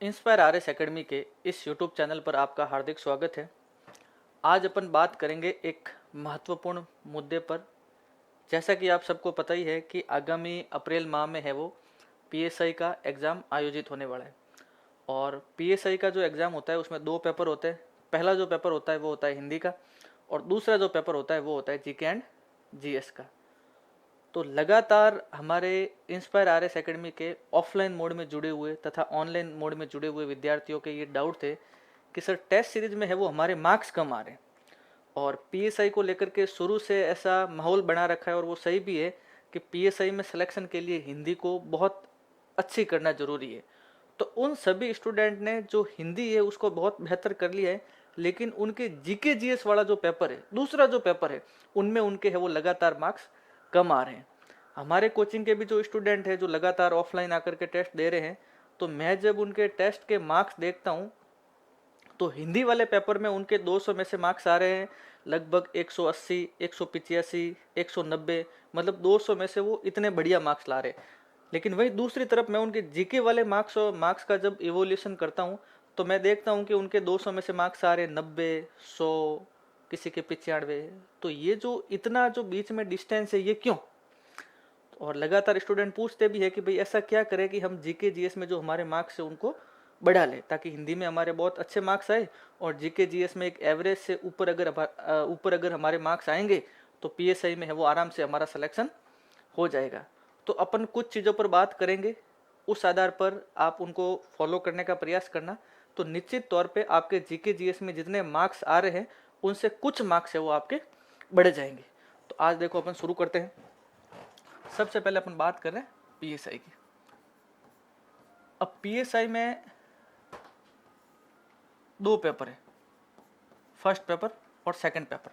Inspire RS academy के इस YouTube channel पर आपका हार्दिक स्वागत है। आज अपन बात करेंगे एक महत्वपूर्ण मुद्दे पर। जैसा कि आप सबको पता ही है कि आगामी अप्रैल माह में है वो पीएसआई का एग्ज़ाम आयोजित होने वाला है। और पीएसआई का जो एग्ज़ाम होता है उसमें दो पेपर होते हैं। पहला जो पेपर होता है वो होता है हिंदी का, और दूसरा जो पेपर होता है वो होता है जीके एंड जीएस का। तो लगातार हमारे इंस्पायर आरएस एकेडमी के ऑफलाइन मोड में जुड़े हुए तथा ऑनलाइन मोड में जुड़े हुए विद्यार्थियों के ये डाउट थे कि सर टेस्ट सीरीज में है वो हमारे मार्क्स कम आ रहे हैं। और पीएसआई को लेकर के शुरू से ऐसा माहौल बना रखा है, और वो सही भी है कि पीएसआई में सिलेक्शन के लिए हिंदी को बहुत अच्छी करना जरूरी है। तो उन सभी स्टूडेंट ने जो हिंदी है उसको बहुत बेहतर कर लिया है, लेकिन उनके जीके जीएस वाला जो पेपर है, दूसरा जो पेपर है, उनमें उनके है वो लगातार मार्क्स कम आ रहे हैं। हमारे कोचिंग के भी जो स्टूडेंट है जो लगातार ऑफलाइन आकर के टेस्ट दे रहे हैं, तो मैं जब उनके टेस्ट के मार्क्स देखता हूँ तो हिंदी वाले पेपर में उनके 200 में से मार्क्स आ रहे हैं लगभग 180, 185, 190, मतलब 200 में से वो इतने बढ़िया मार्क्स ला रहे हैं। लेकिन वही दूसरी तरफ मैं उनके जीके वाले मार्क्स और मार्क्स का जब इवोल्यूशन करता हूँ तो मैं देखता हूँ कि उनके 200 में से मार्क्स आ रहे हैं 90, 100, किसी के 95। तो ये जो इतना जो बीच में डिस्टेंस है ये क्यों? और लगातार स्टूडेंट पूछते भी है कि भाई ऐसा क्या करें कि हम जीके जीएस में जो हमारे मार्क्स है उनको बढ़ा ले, ताकि हिंदी में हमारे बहुत अच्छे मार्क्स आए और जीके जीएस में एक एवरेज से ऊपर अगर हमारे मार्क्स आएंगे तो पीएसआई में है वो आराम से हमारा सिलेक्शन हो जाएगा। तो अपन कुछ चीज़ों पर बात करेंगे, उस आधार पर आप उनको फॉलो करने का प्रयास करना। तो निश्चित तौर पे आपके जीके जीएस में जितने मार्क्स आ रहे हैं उनसे कुछ मार्क्स है वो आपके बढ़ जाएंगे। तो आज देखो अपन शुरू करते हैं। सबसे पहले अपन बात कर रहे हैं पीएसआई की। अब पीएसआई में दो पेपर है, फर्स्ट पेपर और सेकंड पेपर।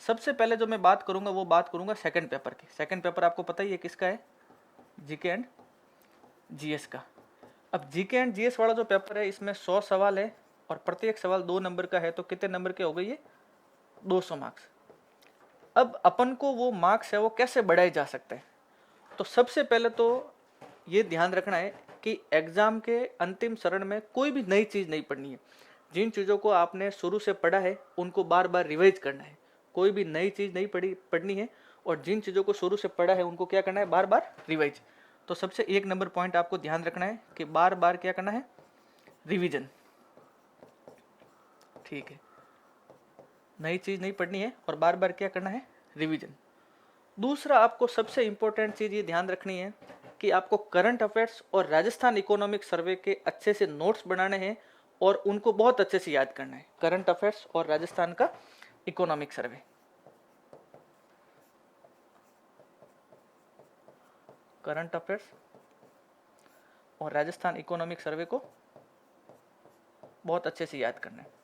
सबसे पहले जो मैं बात करूंगा वो बात करूंगा सेकंड पेपर की। सेकंड पेपर आपको पता ही है किसका है, जीके एंड जीएस का। अब जीके एंड जीएस वाला जो पेपर है इसमें 100 सवाल है और प्रत्येक सवाल 2 नंबर का है, तो कितने नंबर के हो गए ये, 200 मार्क्स। अब अपन को वो मार्क्स है वो कैसे बढ़ाए जा सकते हैं? तो सबसे पहले तो ये ध्यान रखना है कि एग्जाम के अंतिम चरण में कोई भी नई चीज़ नहीं पढ़नी है। जिन चीज़ों को आपने शुरू से पढ़ा है उनको बार बार रिवाइज करना है। कोई भी नई चीज़ नहीं पढ़नी है, और जिन चीज़ों को शुरू से पढ़ा है उनको क्या करना है, बार बार रिवाइज। तो सबसे 1 नंबर पॉइंट आपको ध्यान रखना है कि बार बार क्या करना है, रिविजन। ठीक है, नई चीज़ नहीं पढ़नी है और बार बार क्या करना है, रिविजन। दूसरा आपको सबसे इंपॉर्टेंट चीज़ ये ध्यान रखनी है कि आपको करंट अफेयर्स और राजस्थान इकोनॉमिक सर्वे के अच्छे से नोट्स बनाने हैं और उनको बहुत अच्छे से याद करना है। करंट अफेयर्स और राजस्थान का इकोनॉमिक सर्वे, करंट अफेयर्स और राजस्थान इकोनॉमिक सर्वे को बहुत अच्छे से याद करना है।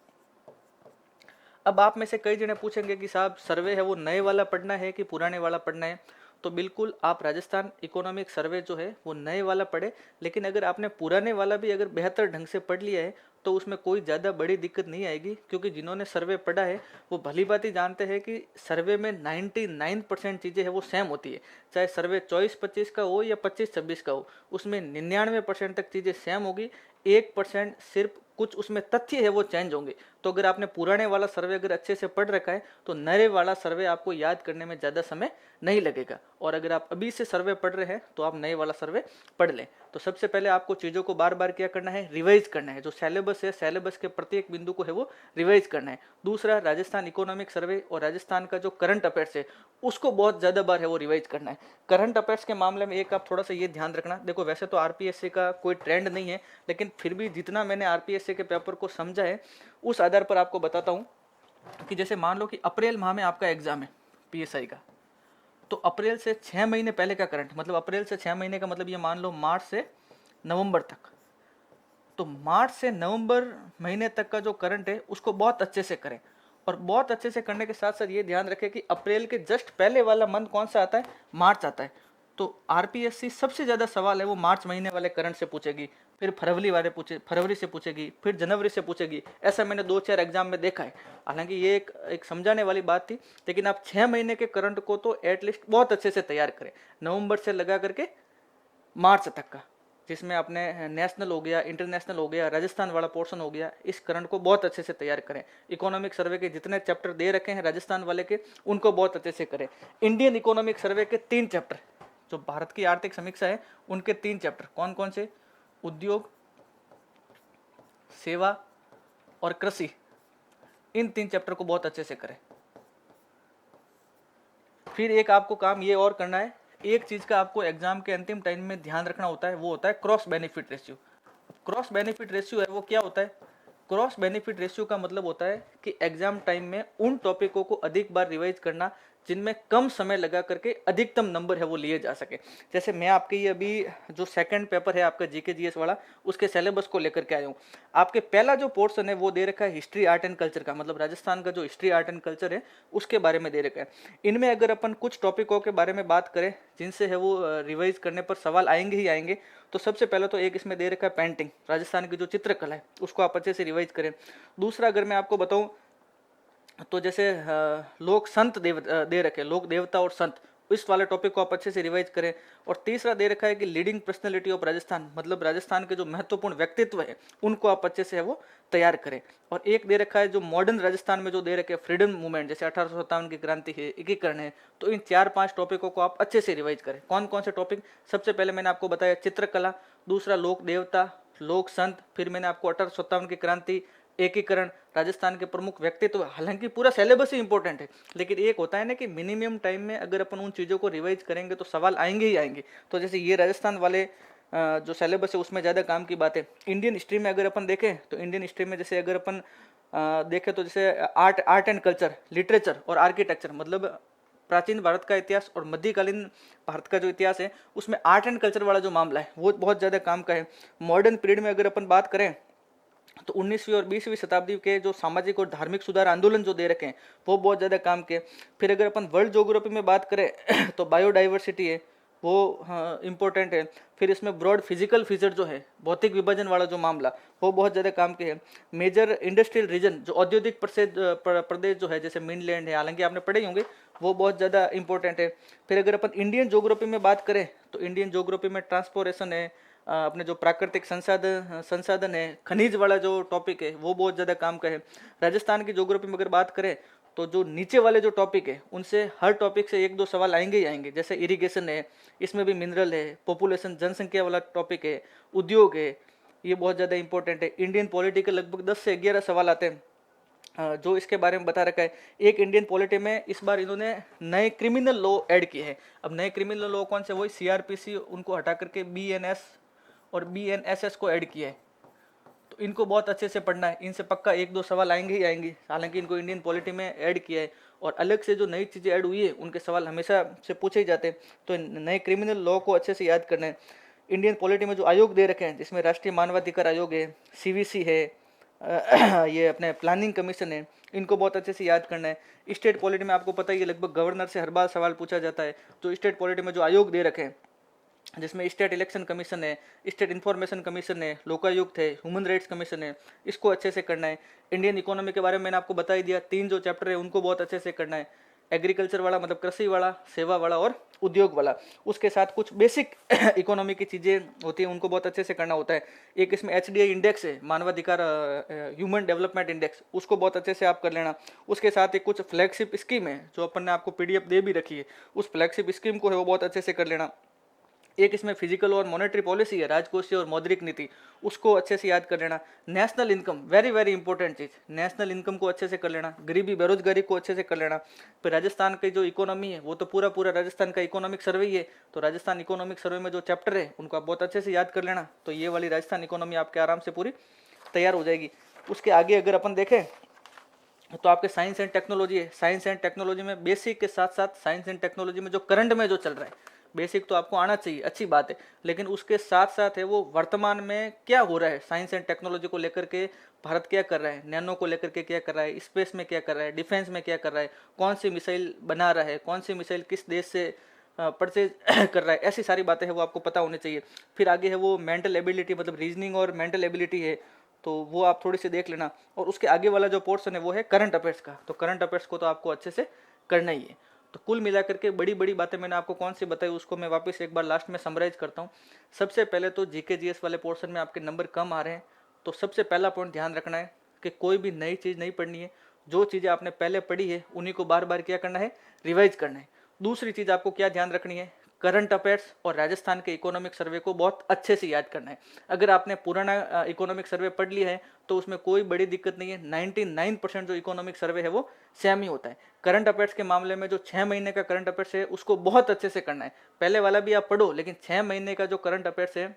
अब आप में से कई जने पूछेंगे कि साहब सर्वे है वो नए वाला पढ़ना है कि पुराने वाला पढ़ना है? तो बिल्कुल आप राजस्थान इकोनॉमिक सर्वे जो है वो नए वाला पढ़े, लेकिन अगर आपने पुराने वाला भी अगर बेहतर ढंग से पढ़ लिया है तो उसमें कोई ज़्यादा बड़ी दिक्कत नहीं आएगी, क्योंकि जिन्होंने सर्वे पढ़ा है वो भली बात ही जानते हैं कि सर्वे में 99% चीज़ें है वो सेम होती है। चाहे सर्वे 24-25 का हो या 25-26 का हो, उसमें 99% तक चीज़ें सेम होगी। 1% सिर्फ कुछ उसमें तथ्य है वो चेंज होंगे। तो अगर आपने पुराने वाला सर्वे अगर अच्छे से पढ़ रखा है तो नए वाला सर्वे आपको याद करने में ज़्यादा समय नहीं लगेगा। और अगर आप अभी से सर्वे पढ़ रहे हैं तो आप नए वाला सर्वे पढ़ लें। तो सबसे पहले आपको चीज़ों को बार बार क्या करना है, रिवाइज करना है। जो सिलेबस है, सिलेबस के प्रत्येक बिंदु को है वो रिवाइज करना है। दूसरा, राजस्थान इकोनॉमिक सर्वे और राजस्थान का जो करंट अफेयर्स है उसको बहुत ज़्यादा बार है वो रिवाइज करना है। करंट अफेयर्स के मामले में एक आप थोड़ा सा ये ध्यान रखना, देखो वैसे तो आरपीएससी का कोई ट्रेंड नहीं है, लेकिन फिर भी जितना मैंने आरपीएससी के पेपर को समझा है उस आधार पर आपको बताता हूँ कि जैसे मान लो कि अप्रैल माह में आपका एग्जाम है पीएसआई का, तो अप्रैल से 6 महीने पहले का करंट, मतलब अप्रैल से 6 महीने का मतलब ये मान लो मार्च से नवंबर तक। तो मार्च से नवंबर महीने तक का जो करंट है उसको बहुत अच्छे से करें, और बहुत अच्छे से करने के साथ साथ ये ध्यान रखें कि अप्रैल के जस्ट पहले वाला मंथ कौन सा आता है, मार्च आता है। तो आरपीएससी सबसे ज़्यादा सवाल है वो मार्च महीने वाले करंट से पूछेगी, फिर फरवरी से पूछेगी, फिर जनवरी से पूछेगी। ऐसा मैंने 2-4 एग्जाम में देखा है। हालांकि ये एक समझाने वाली बात थी, लेकिन आप 6 महीने के करंट को तो एटलीस्ट बहुत अच्छे से तैयार करें, नवंबर से लगा करके मार्च तक का। जिसमें अपने नेशनल हो गया, इंटरनेशनल हो गया, राजस्थान वाला पोर्शन हो गया, इस करंट को बहुत अच्छे से तैयार करें। इकोनॉमिक सर्वे के जितने चैप्टर दे रखे हैं राजस्थान वाले के, उनको बहुत अच्छे से करें। इंडियन इकोनॉमिक सर्वे के 3 चैप्टर, जो भारत की आर्थिक समीक्षा है उनके 3 चैप्टर कौन कौन से, उद्योग, सेवा और कृषि, इन 3 चैप्टर को बहुत अच्छे से करें। फिर एक आपको काम ये और करना है, एक चीज का आपको एग्जाम के अंतिम टाइम में ध्यान रखना होता है, वो होता है cross benefit ratio. Cross benefit ratio है वो क्या होता है, क्रॉस बेनिफिट रेशियो का मतलब होता है कि एग्जाम टाइम में उन टॉपिकों को अधिक बार रिवाइज करना जिनमें कम समय लगा करके अधिकतम नंबर है वो लिए जा सके। जैसे मैं आपके ये अभी जो सेकंड पेपर है आपका जीके जीएस वाला, उसके सिलेबस को लेकर के आया हूँ। आपके पहला जो पोर्शन है वो दे रखा है हिस्ट्री आर्ट एंड कल्चर का, मतलब राजस्थान का जो हिस्ट्री आर्ट एंड कल्चर है उसके बारे में दे रखा है। इनमें अगर अपन कुछ टॉपिकों के बारे में बात करें जिनसे है वो रिवाइज करने पर सवाल आएंगे ही आएंगे, तो सबसे पहले तो एक इसमें दे रखा है पेंटिंग, राजस्थान की जो चित्रकला है उसको आप अच्छे से रिवाइज करें। दूसरा अगर मैं आपको बताऊं तो जैसे लोक संत दे रखे, लोक देवता और संत, इस वाले टॉपिक को आप अच्छे से रिवाइज करें। और तीसरा दे रखा है कि लीडिंग पर्सनैलिटी ऑफ राजस्थान, मतलब राजस्थान के जो महत्वपूर्ण व्यक्तित्व है उनको आप अच्छे से है वो तैयार करें। और एक दे रखा है जो मॉडर्न राजस्थान में जो दे रखे फ्रीडम मूवमेंट, जैसे 1857 की क्रांति है, एकीकरण है, तो इन 4-5 टॉपिकों को आप अच्छे से रिवाइज करें। कौन कौन से टॉपिक, सबसे पहले मैंने आपको बताया चित्रकला, दूसरा लोक देवता, लोक संत, फिर मैंने आपको 1857 की क्रांति, एकीकरण, राजस्थान के प्रमुख व्यक्तित्व। हालांकि पूरा सिलेबस ही इंपॉर्टेंट है, लेकिन एक होता है ना कि मिनिमम टाइम में अगर अपन उन चीज़ों को रिवाइज करेंगे तो सवाल आएंगे ही आएंगे। तो जैसे ये राजस्थान वाले जो सिलेबस है उसमें ज़्यादा काम की बात है। इंडियन हिस्ट्री में अगर अपन देखें तो इंडियन हिस्ट्री में जैसे अगर अपन देखें तो जैसे आर्ट एंड कल्चर, लिटरेचर और आर्किटेक्चर, मतलब प्राचीन भारत का इतिहास और मध्यकालीन भारत का जो इतिहास है उसमें आर्ट एंड कल्चर वाला जो मामला है वो बहुत ज़्यादा काम का है। मॉडर्न पीरियड में अगर अपन बात करें तो 19वीं और 20वीं शताब्दी के जो सामाजिक और धार्मिक सुधार आंदोलन जो दे रखे हैं वो बहुत ज़्यादा काम के। फिर अगर अपन वर्ल्ड ज्योग्राफी में बात करें तो बायोडाइवर्सिटी है वो इम्पोर्टेंट है। फिर इसमें ब्रॉड फिजिकल फीचर जो है, भौतिक विभाजन वाला जो मामला, वो बहुत ज़्यादा काम के है। मेजर इंडस्ट्रियल रीजन, जो औद्योगिक प्रदेश जो है जैसे मेनलैंड है, हालांकि आपने पढ़े ही होंगे, वो बहुत ज़्यादा इंपॉर्टेंट है। फिर अगर अपन इंडियन ज्योग्राफी में बात करें तो इंडियन ज्योग्राफी में ट्रांसपोर्टेशन है, अपने जो प्राकृतिक संसाधन है, खनिज वाला जो टॉपिक है वो बहुत ज़्यादा काम का है। राजस्थान की ज्योग्राफी में अगर बात करें तो जो नीचे वाले जो टॉपिक है उनसे हर टॉपिक से 1-2 सवाल आएंगे ही आएंगे। जैसे इरिगेशन है, इसमें भी मिनरल है, पॉपुलेशन जनसंख्या वाला टॉपिक है, उद्योग है, ये बहुत ज़्यादा इंपॉर्टेंट है। इंडियन पॉलिटी के लगभग 10 से 11 सवाल आते हैं जो इसके बारे में बता रखा है। एक इंडियन पॉलिटी में इस बार इन्होंने नए क्रिमिनल लॉ ऐड किए हैं। अब नए क्रिमिनल लॉ कौन से, वही सीआरपीसी, उनको हटा करके बीएनएस और बीएनएसएस को ऐड किया है। तो इनको बहुत अच्छे से पढ़ना है, इनसे पक्का 1-2 सवाल आएंगे ही आएंगे। हालांकि इनको इंडियन पॉलिटी में ऐड किया है और अलग से जो नई चीज़ें ऐड हुई है उनके सवाल हमेशा से पूछे ही जाते हैं। तो नए क्रिमिनल लॉ को अच्छे से याद करना है। इंडियन पॉलिटी में जो आयोग दे रखे हैं जिसमें राष्ट्रीय मानवाधिकार आयोग है, सीवीसी है, ये अपने प्लानिंग कमीशन है, इनको बहुत अच्छे से याद करना है। स्टेट पॉलिटी में आपको पता ही है लगभग गवर्नर से हर बार सवाल पूछा जाता है। तो स्टेट पॉलिटी में जो आयोग दे रखे हैं जिसमें स्टेट इलेक्शन कमीशन है, स्टेट इन्फॉर्मेशन कमीशन है, लोकायुक्त है, ह्यूमन राइट्स कमीशन है, इसको अच्छे से करना है। इंडियन इकोनॉमी के बारे में मैंने आपको बता ही दिया, 3 जो चैप्टर है उनको बहुत अच्छे से करना है। एग्रीकल्चर वाला मतलब कृषि वाला, सेवा वाला और उद्योग वाला। उसके साथ कुछ बेसिक इकोनॉमी की चीज़ें होती हैं उनको बहुत अच्छे से करना होता है। एक इसमें HDI इंडेक्स है, मानवाधिकार ह्यूमन डेवलपमेंट इंडेक्स, उसको बहुत अच्छे से आप कर लेना। उसके साथ एक कुछ फ्लैगशिप स्कीम है जो अपन ने आपको PDF दे भी रखी है, उस फ्लैगशिप स्कीम को है वो बहुत अच्छे से कर लेना। एक इसमें फिजिकल और मॉनेटरी पॉलिसी है, राजकोषीय और मौद्रिक नीति, उसको अच्छे से याद कर लेना। National income, very very important चीज़, नेशनल इनकम को अच्छे से कर लेना। गरीबी बेरोजगारी को अच्छे से कर लेना। फिर राजस्थान की जो इकोनॉमी है वो तो पूरा पूरा राजस्थान का इकोनॉमिक सर्वे ही है, तो राजस्थान इकोनॉमिक सर्वे में जो चैप्टर है उनको आप बहुत अच्छे से याद कर लेना। तो ये वाली राजस्थान इकोनॉमी आपके आराम से पूरी तैयार हो जाएगी। उसके आगे अगर अपन देखें तो आपके साइंस एंड टेक्नोलॉजी है। साइंस एंड टेक्नोलॉजी में बेसिक के साथ साथ साइंस एंड टेक्नोलॉजी में जो करंट में जो चल रहा है, बेसिक तो आपको आना चाहिए, अच्छी बात है, लेकिन उसके साथ साथ है वो वर्तमान में क्या हो रहा है साइंस एंड टेक्नोलॉजी को लेकर के, भारत क्या कर रहा है, नैनो को लेकर के क्या कर रहा है, स्पेस में क्या कर रहा है, डिफेंस में क्या कर रहा है, कौन सी मिसाइल बना रहा है, कौन सी मिसाइल किस देश से परचेज कर रहा है, ऐसी सारी बातें हैं वो आपको पता होनी चाहिए। फिर आगे है वो मेंटल एबिलिटी, मतलब रीजनिंग और मेंटल एबिलिटी है, तो वो आप थोड़ी सी देख लेना। और उसके आगे वाला जो पोर्शन है वो है करंट अफेयर्स का, तो करंट अफेयर्स को तो आपको अच्छे से करना ही है। तो कुल मिलाकर के बड़ी बड़ी बातें मैंने आपको कौन सी बताई उसको मैं वापस एक बार लास्ट में समराइज करता हूँ। सबसे पहले तो जीके जीएस वाले पोर्शन में आपके नंबर कम आ रहे हैं, तो सबसे पहला पॉइंट ध्यान रखना है कि कोई भी नई चीज़ नहीं पढ़नी है, जो चीज़ें आपने पहले पढ़ी है उन्हीं को बार बार क्या करना है, रिवाइज करना है। दूसरी चीज़ आपको क्या ध्यान रखनी है, करंट अफेयर्स और राजस्थान के इकोनॉमिक सर्वे को बहुत अच्छे से याद करना है। अगर आपने पुराना इकोनॉमिक सर्वे पढ़ लिया है तो उसमें कोई बड़ी दिक्कत नहीं है, 99% जो इकोनॉमिक सर्वे है वो सेम ही होता है। करंट अफेयर्स के मामले में जो 6 महीने का करंट अफेयर्स है उसको बहुत अच्छे से करना है। पहले वाला भी आप पढ़ो, लेकिन 6 महीने का जो करंट अफेयर्स है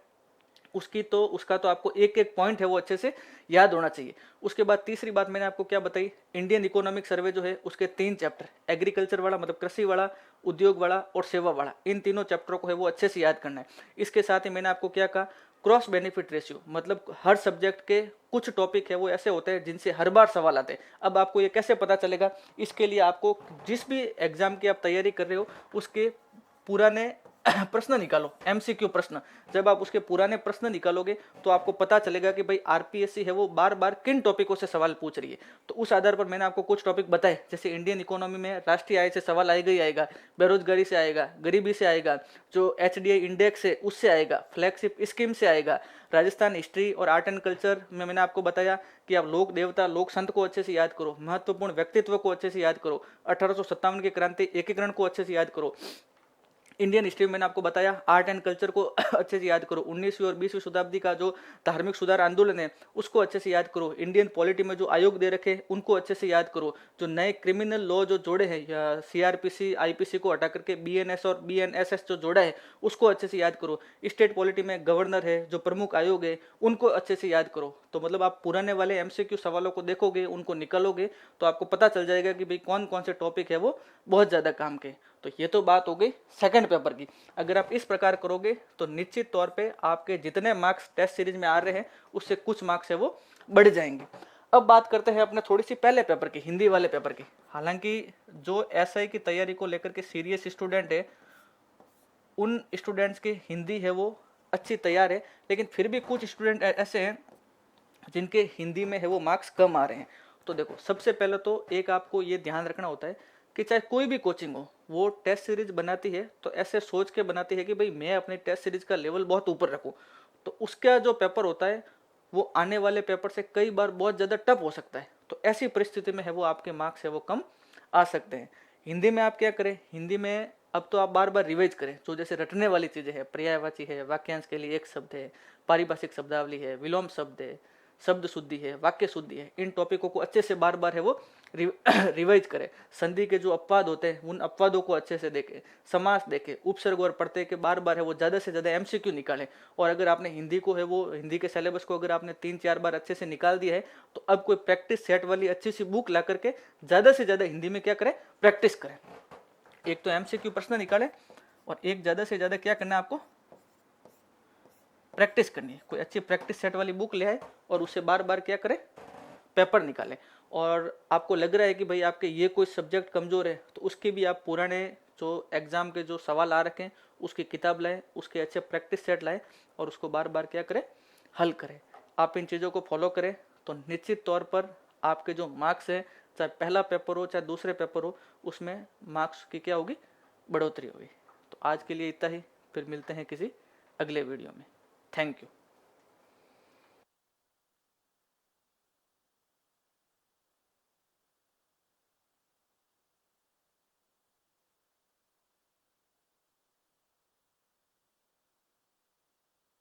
उसका तो आपको एक एक पॉइंट है वो अच्छे से याद होना चाहिए। उसके बाद तीसरी बात मैंने आपको क्या बताई, इंडियन इकोनॉमिक सर्वे जो है उसके 3 चैप्टर, एग्रीकल्चर वाला मतलब कृषि वाला, उद्योग वाला और सेवा वाला, इन तीनों चैप्टरों को है वो अच्छे से याद करना है। इसके साथ ही मैंने आपको क्या कहा, क्रॉस बेनिफिट रेशियो, मतलब हर सब्जेक्ट के कुछ टॉपिक है वो ऐसे होते हैं जिनसे हर बार सवाल आते हैं। अब आपको ये कैसे पता चलेगा, इसके लिए आपको जिस भी एग्जाम की आप तैयारी कर रहे हो उसके पुराने प्रश्न निकालो, एमसीक्यू प्रश्न। जब आप उसके पुराने प्रश्न निकालोगे तो आपको पता चलेगा कि भाई आरपीएससी है वो बार बार किन टॉपिकों से सवाल पूछ रही है। तो उस आधार पर मैंने आपको कुछ टॉपिक बताए, जैसे इंडियन इकोनॉमी में राष्ट्रीय आय से सवाल आएगा ही आएगा, बेरोजगारी से आएगा, गरीबी से आएगा, जो एचडीआई इंडेक्स है उससे आएगा, फ्लैगशिप स्कीम से आएगा। राजस्थान हिस्ट्री और आर्ट एंड कल्चर में मैंने आपको बताया कि आप लोक देवता लोक संत को अच्छे से याद करो, महत्वपूर्ण व्यक्तित्व को अच्छे से याद करो, 1857 की क्रांति एकीकरण को अच्छे से याद करो। इंडियन हिस्ट्री में मैंने आपको बताया, आर्ट एंड कल्चर को अच्छे से याद करो, 19वीं और 20वीं शताब्दी का जो धार्मिक सुधार आंदोलन है उसको अच्छे से याद करो, इंडियन पॉलिटी में जो आयोग दे रखे उनको अच्छे से याद करो, जो नए क्रिमिनल लॉ जो जोड़े हैं सीआरपीसी आईपीसी को हटा करके बीएनएस और बीएनएसएस जो जोड़ा है उसको अच्छे से याद करो, स्टेट पॉलिटी में गवर्नर है जो प्रमुख आयोग है उनको अच्छे से याद करो। तो मतलब आप पुराने वाले एमसीक्यू सवालों को देखोगे, उनको निकालोगे तो आपको पता चल जाएगा कि भाई कौन कौन से टॉपिक है वो बहुत ज़्यादा काम के। तो ये तो बात हो गई सेकंड पेपर की। अगर आप इस प्रकार करोगे तो निश्चित तौर पे आपके जितने मार्क्स टेस्ट सीरीज में आ रहे हैं उससे कुछ मार्क्स है वो बढ़ जाएंगे। अब बात करते हैं अपने थोड़ी सी पहले पेपर की, हिंदी वाले पेपर की। हालांकि जो एसआई की तैयारी को लेकर के सीरियस स्टूडेंट है उन स्टूडेंट्स की हिंदी है वो अच्छी तैयार है, लेकिन फिर भी कुछ स्टूडेंट ऐसे हैं जिनके हिंदी में है वो मार्क्स कम आ रहे हैं। तो देखो, सबसे पहले तो एक आपको ये ध्यान रखना होता है कि चाहे कोई भी कोचिंग हो वो टेस्ट सीरीज बनाती है तो ऐसे सोच के बनाती है कि भाई मैं अपनी टेस्ट सीरीज का लेवल बहुत ऊपर रखूं। तो उसका जो पेपर होता है वो आने वाले पेपर से कई बार बहुत ज़्यादा टफ हो सकता है। तो ऐसी परिस्थिति में है वो आपके मार्क्स है वो कम आ सकते हैं। हिंदी में आप क्या करें, हिंदी में अब तो आप बार बार रिवाइज करें, जो जैसे रटने वाली चीज़ें हैं, पर्यायवाची है, वाक्यांश के लिए एक शब्द है, पारिभाषिक शब्दावली है, विलोम शब्द है, शब्द शुद्धि है, वाक्य शुद्धि है, इन टॉपिकों को अच्छे से बार बार है वो रिवाइज करें। संधि के जो अपवाद होते हैं उन अपवादों को अच्छे से देखें, समास देखें, उपसर्ग और प्रत्यय के बार बार है वो ज़्यादा से ज़्यादा एमसीक्यू निकालें। और अगर आपने हिंदी को है वो हिंदी के सिलेबस को अगर आपने 3-4 बार अच्छे से निकाल दिया है तो अब कोई प्रैक्टिस सेट वाली अच्छी सी बुक ला करके ज़्यादा से ज़्यादा हिंदी में क्या करें, प्रैक्टिस करें। एक तो एमसीक्यू प्रश्न निकालें और एक ज़्यादा से ज़्यादा क्या करना है आपको, प्रैक्टिस करनी है। कोई अच्छी प्रैक्टिस सेट वाली बुक ले आए और उससे बार बार क्या करें, पेपर निकालें। और आपको लग रहा है कि भाई आपके ये कोई सब्जेक्ट कमज़ोर है तो उसके भी आप पुराने जो एग्ज़ाम के जो सवाल आ रखे हैं उसकी किताब लाएं, उसके अच्छे प्रैक्टिस सेट लाएं और उसको बार बार क्या करें, हल करें। आप इन चीज़ों को फॉलो करें तो निश्चित तौर पर आपके जो मार्क्स है, चाहे पहला पेपर हो चाहे दूसरे पेपर हो, उसमें मार्क्स की क्या होगी, बढ़ोतरी होगी। तो आज के लिए इतना ही, फिर मिलते हैं किसी अगले वीडियो में। Thank you.